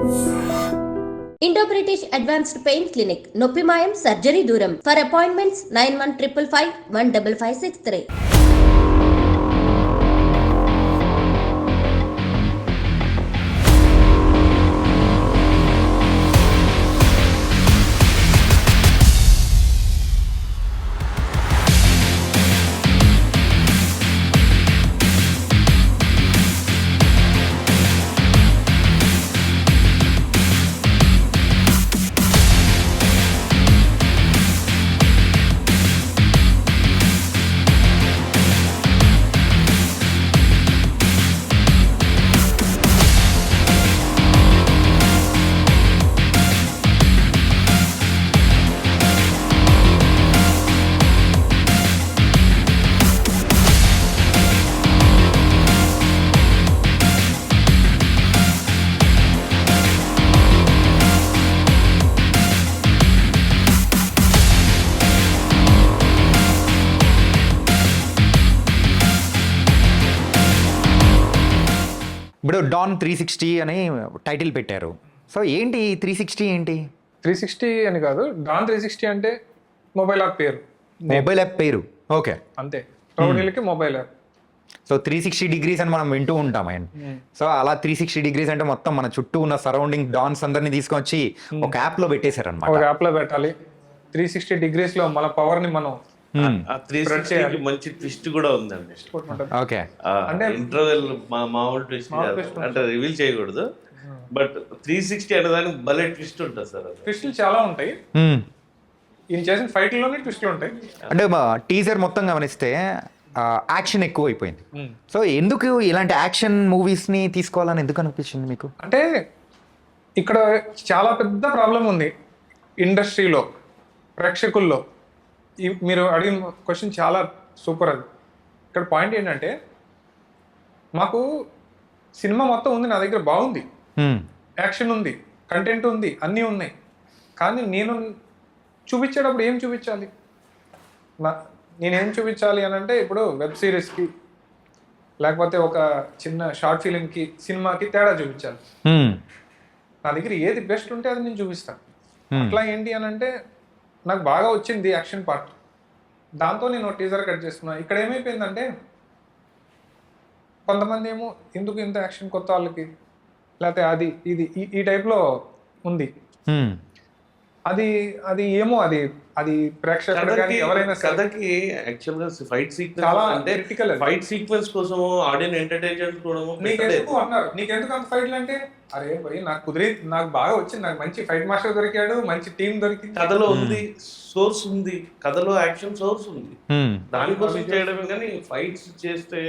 Indo-British Advanced Pain Clinic, Noppimayam, Surgery Duram. For appointments, 9155 15563. ఇప్పుడు don 360 అని title పెట్టారు. So ఏంటి 360 ఏంటి? 360 అని కాదు, డాన్ 360 అంటే మొబైల్ యాప్ పేరు. మొబైల్ యాప్ పేరు, ఓకే, అంతే. రౌడీలకి మొబైల్ యాప్. సో 360 డిగ్రీస్ అని మనం వింటూ ఉంటాం ఆయన. సో అలా 360 డిగ్రీస్ అంటే మొత్తం మన చుట్టూ ఉన్న సరౌండింగ్ డాన్స్ అందరినీ తీసుకొచ్చి ఒక యాప్ లో పెట్టేశారు అనమాట. ఒక యాప్ లో పెట్టాలి. 360 డిగ్రీస్ లో మన పవర్ ని మనం మంచి ట్విస్ట్ కూడా ఉందండి. ఓకే, అంటే ఇంటర్వెల్ మామూలు ట్విస్ట్ అంటే రివీల్ చేయకూడదు, బట్ 360 అనేదానికి భలే ట్విస్ట్ ఉంటుంది సార్. ట్విస్టులు చాలా ఉంటాయి. ఈయన చేసిన ఫైట్ లోనే ట్విస్టులు ఉంటాయి. అంటే టీజర్ మొత్తం గమనిస్తే యాక్షన్ ఎక్కువ అయిపోయింది. సో ఎందుకు ఇలాంటి యాక్షన్ మూవీస్ ని తీసుకోవాలని ఎందుకు అనిపించింది మీకు? అంటే ఇక్కడ చాలా పెద్ద ప్రాబ్లం ఉంది ఇండస్ట్రీలో, ప్రేక్షకుల్లో. మీరు అడిగిన క్వశ్చన్ చాలా సూపర్. అది ఇక్కడ పాయింట్ ఏంటంటే, మాకు సినిమా మొత్తం ఉంది నా దగ్గర, బాగుంది, యాక్షన్ ఉంది, కంటెంట్ ఉంది, అన్నీ ఉన్నాయి. కానీ నేను చూపించేటప్పుడు ఏం చూపించాలి? నేనేం చూపించాలి అని అంటే, ఇప్పుడు వెబ్ సిరీస్కి లేకపోతే ఒక చిన్న షార్ట్ ఫిలింకి సినిమాకి తేడా చూపించాలి. నా దగ్గర ఏది బెస్ట్ ఉంటే అది నేను చూపిస్తాను. అట్లా ఏంటి అని అంటే, నాకు బాగా వచ్చింది యాక్షన్ పార్ట్, దాంతో నేను టీజర్ కట్ చేస్తున్నా. ఇక్కడ ఏమైపోయిందంటే, కొంతమంది ఏమో ఎందుకు ఇంత యాక్షన్ కొత్త వాళ్ళకి, లేకపోతే అది ఇది ఈ టైప్లో ఉంది. అది అది ఏమో అది అది ప్రేక్షకుడికి ఎవరైనా కథకి యాక్చువల్ గా ఫైట్ సీక్వెన్స్ చాలా అంటే క్రిటికల్. ఫైట్ సీక్వెన్స్ కోసం ఆడియన్ ఎంటర్టైన్మెంట్ కూడా నీకెందుకు అన్నారు, నీకెందుకు అంత ఫైట్లు అంటే, అరే భయ్ నాకు కుదిరి, నాకు బాగా వచ్చింది, నాకు మంచి ఫైట్ మాస్టర్ దొరికాడు, మంచి టీం దొరికింది, కథలో ఉంది, సోర్స్ ఉంది, కథలో యాక్షన్ సోర్స్ ఉంది, దానికోసం చేయడమే. కానీ ఫైట్స్ చేస్తే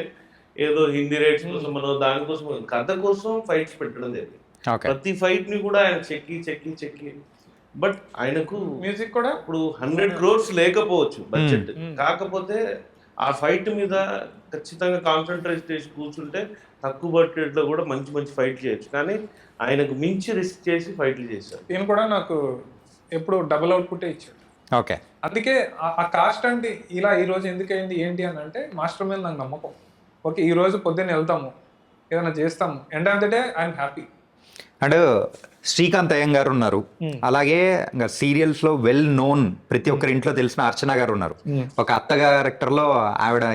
ఏదో హిందీ రైట్స్ కోసం మనం దానికోసం, కథ కోసం ఫైట్స్ పెట్టడం లేదు. ప్రతి ఫైట్ ని కూడా ఆయన చెక్కి చెక్కి చెక్కి. బట్ ఆయనకు మ్యూజిక్ కూడా ఇప్పుడు 100 crores లేకపోవచ్చు బడ్జెట్, కాకపోతే ఆ ఫైట్ మీద ఖచ్చితంగా కాన్సన్ట్రేట్ చేసి కూర్చుంటే తక్కువ బడ్జెట్ లో కూడా మంచి మంచి ఫైట్ చేయొచ్చు. కానీ ఆయనకు మించి రిస్క్ చేసి ఫైట్లు చేశారు. ఈయన కూడా నాకు ఎప్పుడు డబుల్ అవుట్పుట్ ఇచ్చాడు. ఓకే, అందుకే ఆ కాస్ట్ అంటే ఇలా ఈ రోజు ఎందుకైంది ఏంటి అని అంటే, మాస్టర్ మీద నాకు నమ్మకం. ఓకే, ఈ రోజు పొద్దున్న వెళ్తాము, ఏదైనా చేస్తాము, end of the day I'm happy. And Srikanth అయ్యం గారు ఉన్నారు, అలాగే సీరియల్స్ లో వెల్ నోన్ ప్రతి ఒక్కరి ఇంట్లో తెలిసిన అర్చన గారు ఉన్నారు. ఒక అత్త క్యారెక్టర్ లో ఆవిడ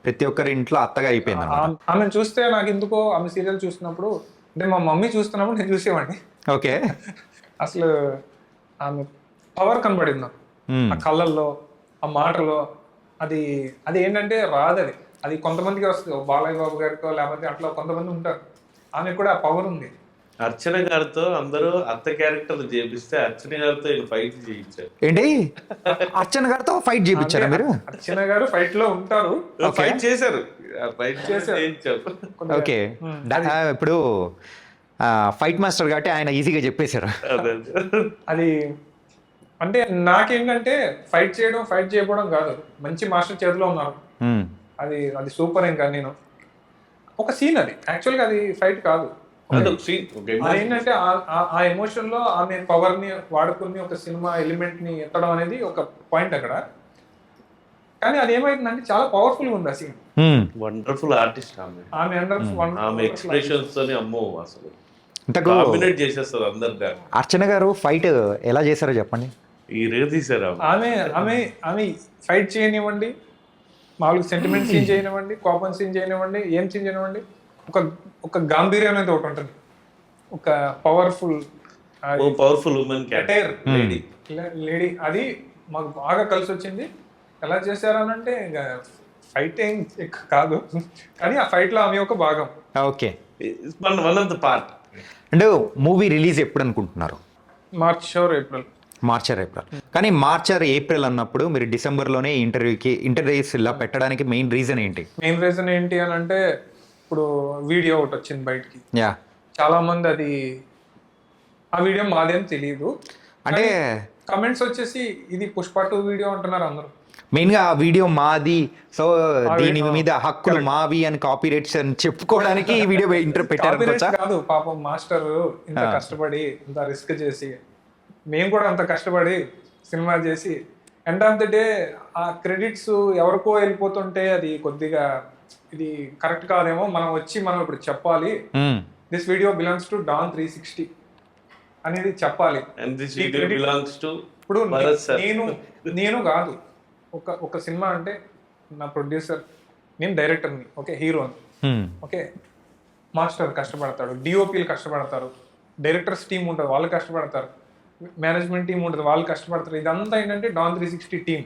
ప్రతి ఒక్కరి ఇంట్లో అత్తగా అయిపోయింది. ఆమెను చూస్తే నాకు ఎందుకో, ఆమె సీరియల్ చూసినప్పుడు అంటే మా మమ్మీ చూస్తున్నప్పుడు నేను చూసేవాడిని. ఓకే, అసలు ఆమె పవర్ కనబడింది నాకు, ఆ కళ్ళల్లో, ఆ మాటలో. అది అది ఏంటంటే రాదు, అది కొంతమందికి వస్తుంది, బాలయ్య బాబు గారికో లేకపోతే అట్లా కొంతమంది ఉంటారు. ఆమెకు కూడా ఆ పవర్ ఉంది. అర్చన గారితో అందరూ అత్త క్యారెక్టర్ చేపిస్తే అర్చన గారితో ఫైట్ చేయించారు. ఏంటి, అర్చన గారితో ఫైట్ చేయించారు మీరు? అర్చన గారు ఫైట్ లో ఉంటారు, ఫైట్ చేశారు, ఫైట్ చేయించారు. ఓకే, ఇప్పుడు ఫైట్ మాస్టర్ కాబట్టి ఆయన ఈజీగా చెప్పేశారు. అది అంటే నాకేంటంటే ఫైట్ చేయడం, ఫైట్ చేయకపోవడం కాదు, మంచి మాస్టర్ చేతిలో ఉన్నారు. అది అది సూపర్. ఇంకా నేను ఒక సీన్, అది యాక్చువల్గా అది ఫైట్ కాదు, ఏంటంటే ఆ ఎమోషన్ లో ఆమె పవర్ ని వాడుకుని ఒక సినిమా ఎలిమెంట్ ని ఎత్తడం అనేది ఒక పాయింట్ అక్కడ. కానీ అది ఏమైందంటే చాలా పవర్ఫుల్ గా ఉంది ఆ సీన్. వండర్ఫుల్ ఆర్టిస్ట్ ఆమె. ఆమె ఎక్స్ప్రెషన్స్ తోని అమ్మో అసలు ఇంతకు డామినేట్ చేసేస్తారు అందరు. అర్చన గారు ఫైట్ ఎలా చేశారో చెప్పండి. ఈ రేపు తీసారు ఆమె ఆమె ఆమె ఫైట్ చేయనివ్వండి, మామూలుగా సెంటిమెంట్ సీన్ చేయనివ్వండి, కోపం సీన్ చేయనివ్వండి, ఏం సీన్ చేయనివ్వండి, ఒక ఒక గాంభీర్యం అనేది ఒకటి ఉంటుంది, ఒక powerful women character lady. Lady, అది మాకు బాగా కలిసి వచ్చింది. ఎలా చేశారనంటే ఇంకా ఫైట్ ఏం కాదు, కానీ ఆ ఫైట్ లో ఆమె ఒక భాగం. Okay, one of the part. అంటే మూవీ రిలీజ్ ఎప్పుడు అనుకుంటున్నారు? March are April. ఏప్రిల్. కానీ ఏప్రిల్ అన్నప్పుడు మీరు డిసెంబర్లోనే ఇంటర్వ్యూస్ ఇలా పెట్టడానికి మెయిన్ రీజన్ ఏంటి? మెయిన్ రీజన్ ఏంటి అని అంటే, ఇప్పుడు వీడియో ఒకటి వచ్చింది బయటికి, యా, చాలా మంది అది ఆ వీడియో మాదేం తెలియదు అంటే కమెంట్స్ వచ్చేసి ఇది పుష్ప 2 వీడియో అంటున్నారు అందరూ. మెయిన్ గా ఆ వీడియో మాది, సో దీని మీద హక్కులు మావి అని కాపీ రైట్స్ అని చెప్పుకోవడానికి ఈ వీడియో పెట్టారు కాదు, పాపం మాస్టర్ ఇంత కష్టపడి ఇంత రిస్క్ చేసి, మేము కూడా అంత కష్టపడి సినిమా చేసి, ఎండ్ ఆఫ్ ద డే ఆ క్రెడిట్స్ ఎవరికో వెళ్ళిపోతుంటే అది కొద్దిగా ఇది కరెక్ట్ కాదేమో. మనం ఇప్పుడు చెప్పాలి, this video belongs to Don 360 అనేది చెప్పాలి. ఇప్పుడు నేను కాదు, ఒక సినిమా అంటే నా ప్రొడ్యూసర్, నేను డైరెక్టర్ని, ఓకే, హీరోని, ఓకే, మాస్టర్ కష్టపడతాడు, డిఓపీలు కష్టపడతారు, డైరెక్టర్స్ టీం ఉంటుంది వాళ్ళు కష్టపడతారు, మేనేజ్మెంట్ టీం ఉంటుంది వాళ్ళు కష్టపడతారు. ఇదంతా ఏంటంటే డాన్ 360 టీం.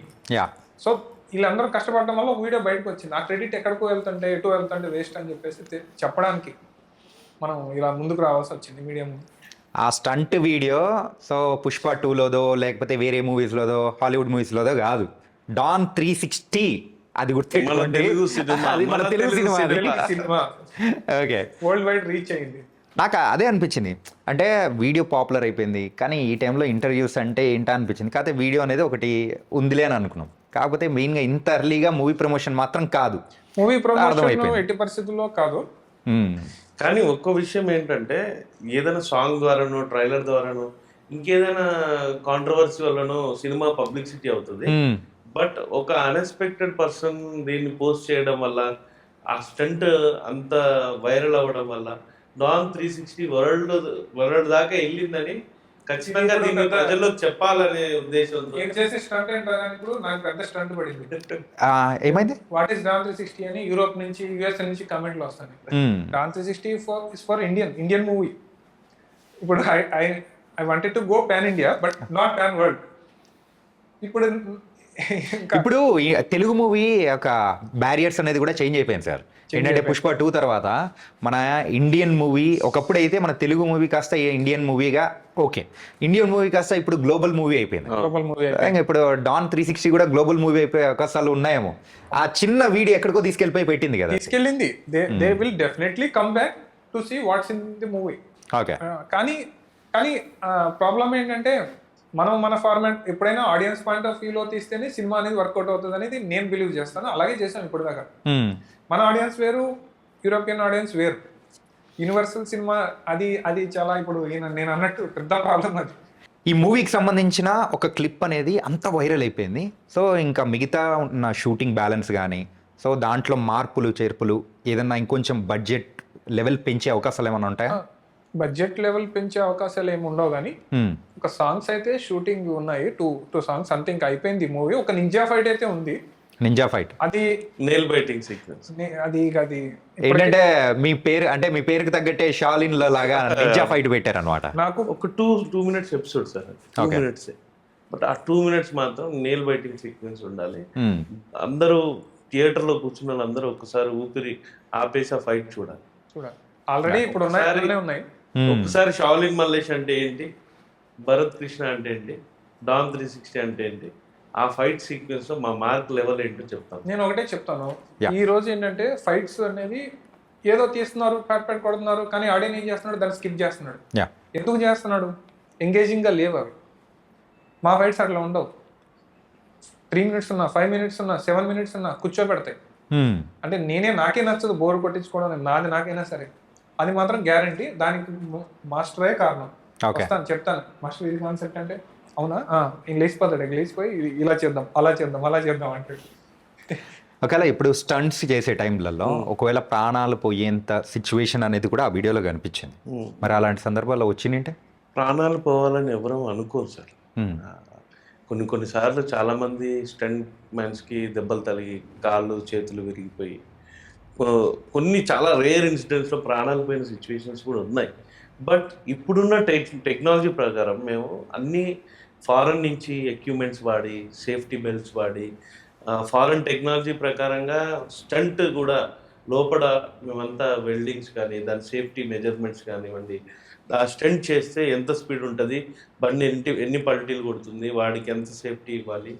సో వీళ్ళందరూ కష్టపడడం వల్ల ఒక వీడియో బయటకు వచ్చింది. ఆ క్రెడిట్ ఎక్కడికో వెళ్తుంటే ఎటు వెళ్తుంటే వేస్ట్ అని చెప్పేసి చెప్పడానికి మనం ఇలా ముందుకు రావాల్సి వచ్చింది మీడియా ముందు. ఆ స్టంట్ వీడియో సో పుష్ప 2లోదో లేకపోతే వేరే మూవీస్లోదో హాలీవుడ్ మూవీస్లోదో కాదు, డాన్ 360 అది గుర్తుపెట్టుకోండి, అది మన Telugu cinema. Okay, world wide reach అయింది. నాకు అదే అనిపించింది, అంటే వీడియో పాపులర్ అయిపోయింది కానీ ఈ టైంలో ఇంటర్వ్యూస్ అంటే ఏంటా అనిపించింది. కాకపోతే వీడియో అనేది ఒకటి ఉందిలే అని అనుకున్నాం. కాకపోతే మెయిన్గా ఇంత ఎర్లీగా మూవీ ప్రమోషన్ మాత్రం కాదు, మూవీ ప్రమోషన్ ఎట్టి పరిస్థితుల్లో కాదు. కానీ ఒక్క విషయం ఏంటంటే, ఏదైనా సాంగ్ ద్వారానో ట్రైలర్ ద్వారానో ఇంకేదైనా కాంట్రవర్సీ వల్లనో సినిమా పబ్లిసిటీ అవుతుంది. బట్ ఒక అన్ఎక్స్పెక్టెడ్ పర్సన్ దీన్ని పోస్ట్ చేయడం వల్ల, ఆ స్టంట్ అంత వైరల్ అవ్వడం వల్ల డాన్ 360 వరల్డ్ దాకా వెళ్ళిందని ఖచ్చితంగా దీన్ని ప్రజల్లో చెప్పాలనే ఉద్దేశంతో నాకు పెద్ద స్టంట్ పడింది. ఏమైంది? వాట్ ఈస్ డాన్ 360 అని యూరోప్ నుంచి యుఎస్ నుంచి కమెంట్లు వస్తాయి. Don 360 for Indian movie. ఇప్పుడు I wanted to go pan India but not pan world. ఇప్పుడు తెలుగు మూవీ ఒక బ్యారియర్స్ అనేది కూడా చేంజ్ అయిపోయింది సార్. ఏంటంటే పుష్ప 2 తర్వాత మన ఇండియన్ మూవీ, ఒకప్పుడు అయితే మన తెలుగు మూవీ కాస్త ఇండియన్ మూవీగా, ఓకే, ఇండియన్ మూవీ కాస్త ఇప్పుడు గ్లోబల్ మూవీ అయిపోయింది. ఇప్పుడు డాన్ 360 కూడా గ్లోబల్ మూవీ అయిపోయే అవకాశాలు ఉన్నాయేమో. ఆ చిన్న వీడియో ఎక్కడికో తీసుకెళ్ళిపోయి పెట్టింది కదా, తీసుకెళ్ళింది. They will definitely come back to see what's in the movie. Okay, కానీ ప్రాబ్లం ఏంటంటే, మన ఫార్మాట్ ఎప్పుడైనా ఆడియన్స్ పాయింట్ ఆఫ్ వ్యూలో తీస్తేనే సినిమా అనేది వర్కౌట్ అవుతుంది అనేది నేను బిలీవ్ చేస్తాను. అలాగే చేశాను ఇప్పుడు దాకా. మన ఆడియన్స్ వేరు, యూరోపియన్ ఆడియన్స్ వేరు. యూనివర్సల్ సినిమా అది చాలా, ఇప్పుడు నేను అన్నట్టు పెద్ద ప్రాబ్లం అది. ఈ మూవీకి సంబంధించిన ఒక క్లిప్ అనేది అంత వైరల్ అయిపోయింది. సో ఇంకా మిగతా ఉన్న షూటింగ్ బ్యాలెన్స్ కానీ, సో దాంట్లో మార్పులు చేర్పులు ఏదన్నా ఇంకొంచెం బడ్జెట్ లెవెల్ పెంచే అవకాశాలు ఏమైనా ఉంటాయా? బడ్జెట్ లెవెల్ పెంచే అవకాశాలు ఏమి ఉండవు, కానీ ఒక సాంగ్స్ అయితే షూటింగ్ ఉన్నాయి. టూ సాంగ్స్ అంతే, ఇంకా అయిపోయింది మూవీ. ఒక నింజా ఫైట్ అయితే ఉంది. నింజా ఫైట్ అది నెయిల్ బైటింగ్ సీక్వెన్స్. అది ఏంటంటే మీ పేరుకి తగ్గట్టే షాలిన్ లాగా నింజా ఫైట్ పెట్టారు అనమాట. నాకు ఒక 2 minutes episode sir, 2 minutes. But ఆ 2 minutes మాత్రం నెయిల్ బైటింగ్ సీక్వెన్స్ ఉండాలి. అందరూ థియేటర్ లో కూర్చున్న వాళ్ళందరూ ఒకసారి ఊపిరి ఆపేసి ఆ ఫైట్ చూడాలి. ఆల్రెడీ ఇప్పుడు ఉన్నాయి. ఒకసారి షాలిన్ మల్లేష్ అంటే ఏంటి, భరత్ కృష్ణ అంటే ఏంటి, డాన్ 360 అంటే ఏంటి, ఆ ఫైట్ సీక్వెన్స్ లో మా మార్క్ లెవెల్ ఏంటో చెప్తాను. నేను ఒకటే చెప్తాను, ఈ రోజు ఏంటంటే ఫైట్స్ అనేది ఏదో తీస్తున్నారు, ప్యాట్ కొడుతున్నారు, కానీ ఆడియన్స్ ఏం చేస్తున్నాడు, దాన్ని స్కిప్ చేస్తున్నాడు. ఎందుకు చేస్తున్నాడు? ఎంగేజింగ్ గా లేవు అవి. మా ఫైట్స్ అట్లా ఉండవు. 3 minutes ఉన్నా, 5 minutes ఉన్నా, 7 minutes ఉన్నా కూర్చోబెడతాయి. అంటే నాకే నచ్చదు బోర్ కొట్టించుకోవడం, నాకైనా సరే అది మాత్రం గ్యారంటీ. దానికి మాస్టరే కారణం. చెప్తాను మాస్టర్ ఇది కాన్సెప్ట్ అంటే, అవునా, ఈయన లేచిపోతాడు, లేచిపోయి ఇలా చేద్దాం, అలా చేద్దాం, అలా చేద్దాం అంటాడు. ఒకవేళ ఇప్పుడు స్టంట్స్ చేసే టైంలలో ఒకవేళ ప్రాణాలు పోయేంత సిచ్యువేషన్ అనేది కూడా ఆ వీడియోలో కనిపించింది. మరి అలాంటి సందర్భాల్లో వచ్చిందంటే ప్రాణాలు పోవాలని ఎవరూ అనుకోరు సార్. కొన్నిసార్లు చాలామంది స్టంట్ మ్యాన్స్కి దెబ్బలు తగిలి కాళ్ళు చేతులు విరిగిపోయి కొన్ని చాలా రేర్ ఇన్సిడెంట్స్లో ప్రాణాలు పోయిన సిచ్యువేషన్స్ కూడా ఉన్నాయి. బట్ ఇప్పుడున్న టెక్నాలజీ ప్రకారం మేము అన్ని ఫారెన్ నుంచి ఎక్విప్మెంట్స్ వాడి సేఫ్టీ బెల్ట్స్ వాడి ఫారెన్ టెక్నాలజీ ప్రకారంగా స్టంట్ కూడా లోపల మేమంతా వెల్డింగ్స్ కానీ దాని సేఫ్టీ మెజర్మెంట్స్ కానివ్వండి, ఆ స్టంట్ చేస్తే ఎంత స్పీడ్ ఉంటుంది, బండి ఎన్ని పల్టీలు కొడుతుంది, వాడికి ఎంత సేఫ్టీ ఇవ్వాలి,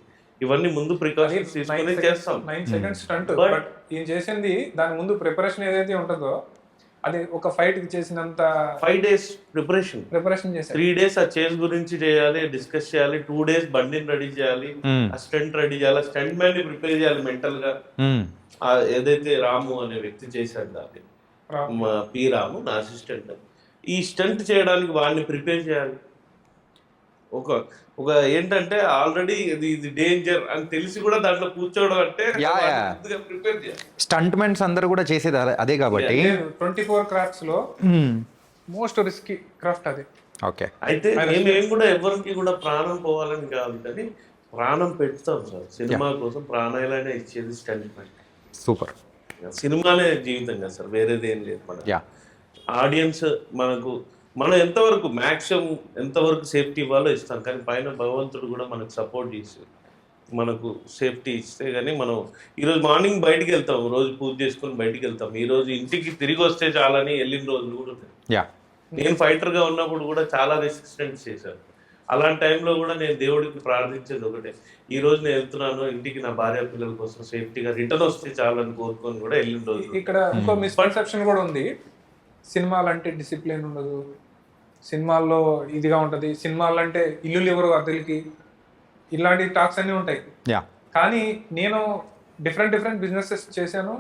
ఇవన్నీ ముందు ప్రికాషన్స్ తీసుకొని చేస్తాం. 9 సెకండ్స్ స్టంట్. బట్ ఈయన చేసింది దాని ముందు ప్రిపరేషన్ ఏదైతే ఉంటుందో అది ఒక ఫైట్ కి చేసినంత 5 days ప్రిపరేషన్ చేశారు. 3 days ఆ చేస్ గురించి చేయాలి, డిస్కస్ చేయాలి. 2 days బండిని రెడీ చేయాలి, ఆ స్టంట్ రెడీ చేయాలి, స్టంట్ మ్యాన్ ని ప్రిపేర్ చేయాలి మెంటల్ గా. ఏదైతే రాము అనే వ్యక్తి చేశాడు దాన్ని, మా పి రాము నా అసిస్టెంట్, ఈ స్టంట్ చేయడానికి వాడిని ప్రిపేర్ చేయాలి. ఒక ఏంటంటే ఆల్రెడీ ఇది డేంజర్ అని తెలిసి కూడా దాంట్లో కూర్చోవడం అంటే ప్రిపేర్ చేయాలి. స్టంట్ మెన్స్ అందరూ కూడా చేసేది అదే కాబట్టి 24 క్రాఫ్ట్స్ లో మోస్ట్ రిస్కీ క్రాఫ్ట్ అది. ఓకే, అయితే మేము కూడా ఎవరికి కూడా ప్రాణం పోవాలని కాదు కానీ ప్రాణం పెడతాం సార్. సినిమా కోసం ప్రాణాలనే ఇచ్చేది స్టంట్ మ్యాన్. సూపర్. సినిమానే జీవితం కదా సార్, వేరేది ఏం లేదు. మన ఆడియన్స్ మనం ఎంతవరకు మ్యాక్సిమం ఎంతవరకు సేఫ్టీ ఇవ్వాలో ఇస్తాం, కానీ పైన భగవంతుడు కూడా మనకు సపోర్ట్ చేసి మనకు సేఫ్టీ ఇస్తే కానీ మనం ఈరోజు మార్నింగ్ బయటికి వెళ్తాం, రోజు పూజ చేసుకొని బయటికి వెళ్తాం, ఈరోజు ఇంటికి తిరిగి వస్తే చాలని వెళ్ళిన రోజులు కూడా ఉన్నాయి. నేను ఫైటర్గా ఉన్నప్పుడు కూడా చాలా రెసిస్టెన్స్ చేశాను. అలాంటి టైంలో కూడా నేను దేవుడికి ప్రార్థించేది ఒకటే, ఈ రోజు నేను వెళ్తున్నాను ఇంటికి నా భార్య పిల్లల కోసం సేఫ్టీగా రిటర్న్ వస్తే చాలని కోరుకొని కూడా వెళ్ళిన రోజు. ఇక్కడ ఇంకో మిస్కన్సెప్షన్ కూడా ఉంది, సినిమాలు అంటే డిసిప్లిన్ ఉండదు, సినిమాల్లో ఇదిగా ఉంటుంది, సినిమాలు అంటే ఇల్లు ఎవరు అద్దెలకి, ఇలాంటి టాక్స్ అన్నీ ఉంటాయి. కానీ నేను డిఫరెంట్ బిజినెసెస్ చేశాను,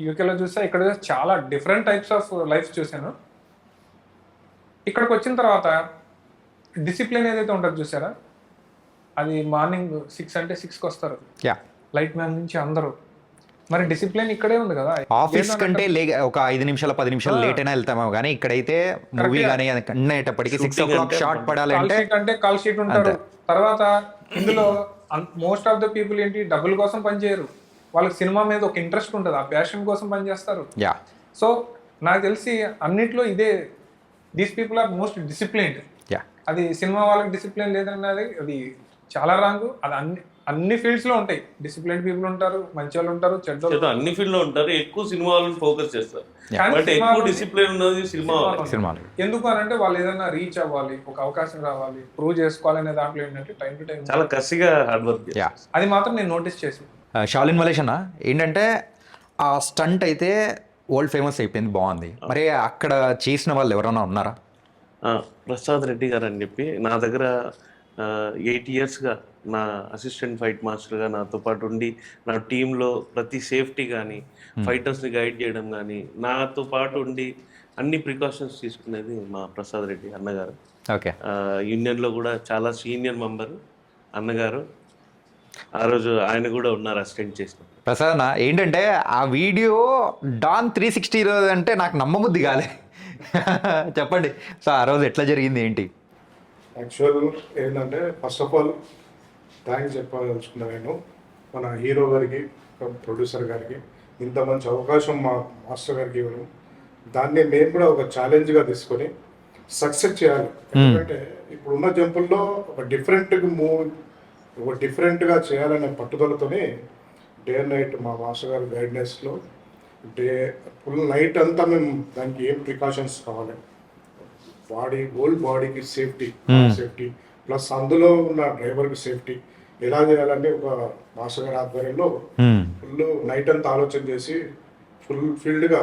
యూకేలో చూసా, ఇక్కడ చాలా డిఫరెంట్ టైప్స్ ఆఫ్ లైఫ్ చూశాను. ఇక్కడికి వచ్చిన తర్వాత డిసిప్లిన్ ఏదైతే ఉంటుంది చూసారా, అది మార్నింగ్ 6 అంటే 6కి వస్తారు లైట్ మ్యాన్ నుంచి అందరూ. మరి డిసిప్లిన్ ఇక్కడే ఉంది కదా. ఆఫీస్ కంటే ఒక 5 నిమిషాలు 10 నిమిషాలు లేట్ అయినా వెళ్తామో కానీ ఇక్కడైతే మూవీ కానీ అన్నయ్యేటప్పటికి 6 o'clock షార్ట్ పడాలంటే కాల్ షీట్ ఉంటారు. తర్వాత ఇందులో మోస్ట్ ఆఫ్ ద పీపుల్ ఏంటి, డబ్బుల కోసం పనిచేయరు, వాళ్ళకి సినిమా మీద ఒక ఇంట్రెస్ట్ ఉంటుంది, ఆ ప్యాషన్ కోసం పనిచేస్తారు. సో నాకు తెలిసి అన్నిట్లో ఇదే, these people are most disciplined. అది సినిమా వాళ్ళకి డిసిప్లిన్ లేదన్నది అది చాలా రాంగ్. అది అన్ని ఫీల్డ్స్ లో ఉంటాయి, డిసిప్లిన్ పీపుల్ ఉంటారు, మంచి వాళ్ళు ఉంటారు, చెడ్డ అన్ని ఫీల్డ్ లో ఉంటారు. ఎక్కువ సినిమా వాళ్ళని ఫోకస్ చేస్తారు, బట్ ఎక్కువ డిసిప్లిన్ ఉన్నది సినిమా. ఎందుకు అని అంటే వాళ్ళు ఏదైనా రీచ్ అవ్వాలి, ఒక అవకాశం రావాలి, ప్రూవ్ చేసుకోవాలనే దాంట్లో ఏంటంటే టైం టు టైం చాలా కసిగా హార్డ్ వర్క్. అది మాత్రం నేను నోటీస్ చేసి. షాలిన్ మలేష్ అన్న ఏంటంటే ఆ స్టంట్ అయితే వరల్డ్ ఫేమస్ అయిపోయింది, బాగుంది. మరి అక్కడ చేసిన వాళ్ళు ఎవరైనా ఉన్నారా? ప్రసాద్ రెడ్డి గారు అని చెప్పి నా దగ్గర 8 yearsగా నా అసిస్టెంట్ ఫైట్ మాస్టర్గా నాతో పాటు ఉండి నా టీంలో ప్రతి సేఫ్టీ కానీ ఫైటర్స్ని గైడ్ చేయడం కానీ నాతో పాటు ఉండి అన్ని ప్రికాషన్స్ తీసుకునేది మా ప్రసాద్ రెడ్డి అన్నగారు. ఓకే, యూనియన్లో కూడా చాలా సీనియర్ మెంబర్ అన్నగారు. ఆ రోజు ఆయన కూడా ఉన్నారు అసిస్టెంట్ చేసిన. ప్రసాద్ అన్న ఏంటంటే ఆ వీడియో డాన్ 360 రోజు అంటే నాకు నమ్మబుద్ధి కాలే. చెప్పండి, సో ఆ రోజు ఎట్లా జరిగింది ఏంటి? యాక్చువల్ ఏంటంటే ఫస్ట్ ఆఫ్ ఆల్ థ్యాంక్స్ చెప్పదలుచుకున్నా నేను మన హీరో గారికి, ప్రొడ్యూసర్ గారికి, ఇంత మంచి అవకాశం మా మాస్టర్ గారికి ఇవ్వడం, దాన్ని మేము కూడా ఒక ఛాలెంజ్గా తీసుకొని సక్సెస్ చేయాలి. ఎందుకంటే ఇప్పుడున్న జంపుల్లో ఒక డిఫరెంట్గా చేయాలనే పట్టుదలతోనే డే అండ్ నైట్ మా మాస్టర్ గారి గైడెన్స్లో ఫుల్ నైట్ అంతా మేము దానికి ఏం ప్రికాషన్స్ కావాలి, హోల్ బాడీకి సేఫ్టీ ప్లస్ అందులో ఉన్న డ్రైవర్కి సేఫ్టీ ఎలా చేయాలని ఒక మాస్టర్ గారి ఆధ్వర్యంలో ఫుల్ నైట్ అంతా ఆలోచన చేసి ఫుల్ ఫీల్డ్గా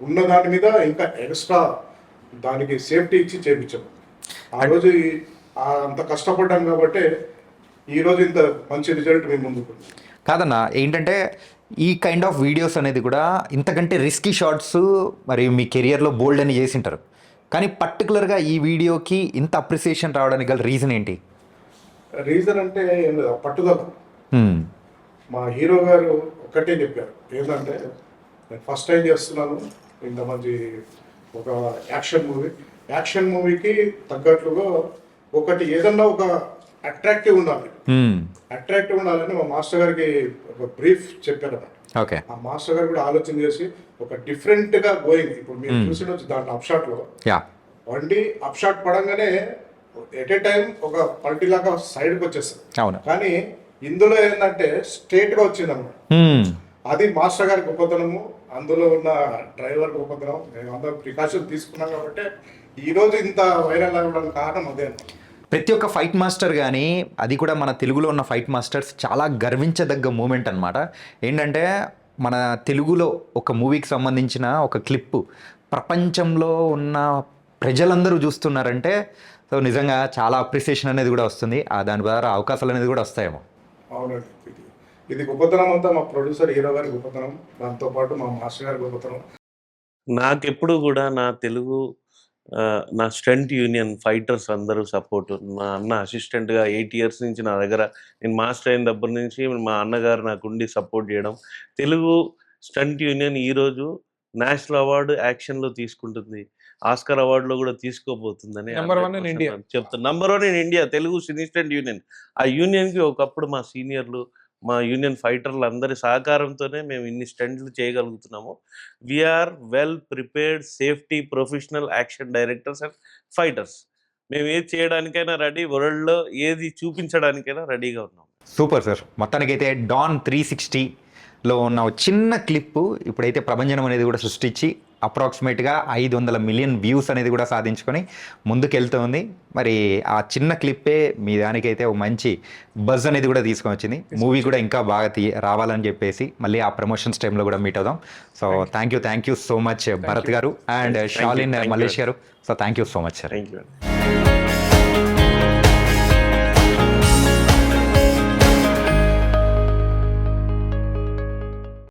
ఉన్న దాని మీద ఇంకా ఎక్స్ట్రా దానికి సేఫ్టీ ఇచ్చి చేయించాము. ఆ రోజు అంత కష్టపడ్డాం కాబట్టి ఈరోజు ఇంత మంచి రిజల్ట్ మేము ముందుకు. కాదన్నా ఏంటంటే ఈ కైండ్ ఆఫ్ వీడియోస్ అనేది కూడా ఇంతకంటే రిస్కీ షార్ట్స్ మరి మీ కెరియర్లో బోల్డ్ అని చేసింటారు, కానీ పర్టికులర్గా ఈ వీడియోకి ఇంత అప్రిసియేషన్ రావడానికి గల రీజన్ ఏంటి? రీజన్ అంటే పట్టుదల. మా హీరో గారు ఒకటే చెప్పారు, ఏంటంటే నేను ఫస్ట్ టైం చేస్తున్నాను ఇంత మంచి ఒక యాక్షన్ మూవీకి తగ్గట్లుగా ఒకటి ఏదన్నా ఒక అట్రాక్టివ్ ఉండాలి. అట్రాక్టివ్ ఉండాలని మా మాస్టర్ గారికి ఒక బ్రీఫ్ చెప్పారు. ఓకే, ఆ మాస్టర్ గారు కూడా ఆలోచన చేసి ఒక డిఫరెంట్ గా గోయింగ్, ఇప్పుడు మీరు చూసిన దాంట్లో అప్షాట్ లో బండి అప్షాట్ పడంగానే ఎట్ ఏ టైం ఒక పల్టీ లాగా సైడ్కి వచ్చేస్తుంది. అవును, కానీ ఇందులో ఏంటంటే స్ట్రేట్ గా వచ్చింది అన్నమాట. అది మాస్టర్ గారి గొప్పతనము, అందులో ఉన్న డ్రైవర్ గొప్పతనం. మేము అందరం ప్రికాషన్ తీసుకున్నాం కాబట్టి ఈ రోజు ఇంత వైరల్ అవ్వడానికి కారణం అదే అన్నమాట. ప్రతి ఒక్క ఫైట్ మాస్టర్ కానీ, అది కూడా మన తెలుగులో ఉన్న ఫైట్ మాస్టర్స్ చాలా గర్వించదగ్గ మూమెంట్ అనమాట. ఏంటంటే మన తెలుగులో ఒక మూవీకి సంబంధించిన ఒక క్లిప్పు ప్రపంచంలో ఉన్న ప్రజలందరూ చూస్తున్నారంటే సో నిజంగా చాలా అప్రిసియేషన్ అనేది కూడా వస్తుంది. దాని ద్వారా అవకాశాలు అనేది కూడా వస్తాయేమో. అవునండి, ఇది గొప్పతనం అంతా మా ప్రొడ్యూసర్ హీరో గారి గొప్పతనం, దాంతోపాటు మా మాస్టర్ గారి గొప్పతనం. నాకెప్పుడు కూడా నా తెలుగు నా స్టంట్ యూనియన్ ఫైటర్స్ అందరూ సపోర్ట్. మా అన్న అసిస్టెంట్గా 8 years నుంచి నా దగ్గర, నేను మాస్టర్ అయిన దగ్గర నుంచి మా అన్నగారు నాకు ఉండి సపోర్ట్ చేయడం. తెలుగు స్టంట్ యూనియన్ ఈరోజు నేషనల్ అవార్డు యాక్షన్లో తీసుకుంటుంది, ఆస్కర్ అవార్డులో కూడా తీసుకోబోతుందని చెప్తాను. Number 1 in India Telugu cine stunt union. ఆ యూనియన్కి ఒకప్పుడు మా సీనియర్లు, మా యూనియన్ ఫైటర్లు అందరి సహకారంతోనే మేము ఇన్ని స్టంట్లు చేయగలుగుతున్నాము. We're well prepared safety professional action directors and fighters. మేము ఏది చేయడానికైనా రెడీ, వరల్డ్లో ఏది చూపించడానికైనా రెడీగా ఉన్నాం. Super sir. మొత్తానికైతే డాన్ 360లో ఉన్న చిన్న క్లిప్పు ఇప్పుడైతే ప్రభంజనం అనేది కూడా సృష్టించి అప్రాక్సిమేట్గా 500 million వ్యూస్ అనేది కూడా సాధించుకొని ముందుకెళ్తుంది. మరి ఆ చిన్న క్లిప్పే మీ దానికైతే ఒక మంచి బజ్ అనేది కూడా తీసుకొని వచ్చింది. మూవీ కూడా ఇంకా బాగా రావాలని చెప్పేసి మళ్ళీ ఆ ప్రమోషన్స్ టైంలో కూడా మీట్ అవుదాం. So thank you so much Bharat గారు అండ్ షాలిన్ మల్లేష్ గారు. So thank you so much sir. Thank you.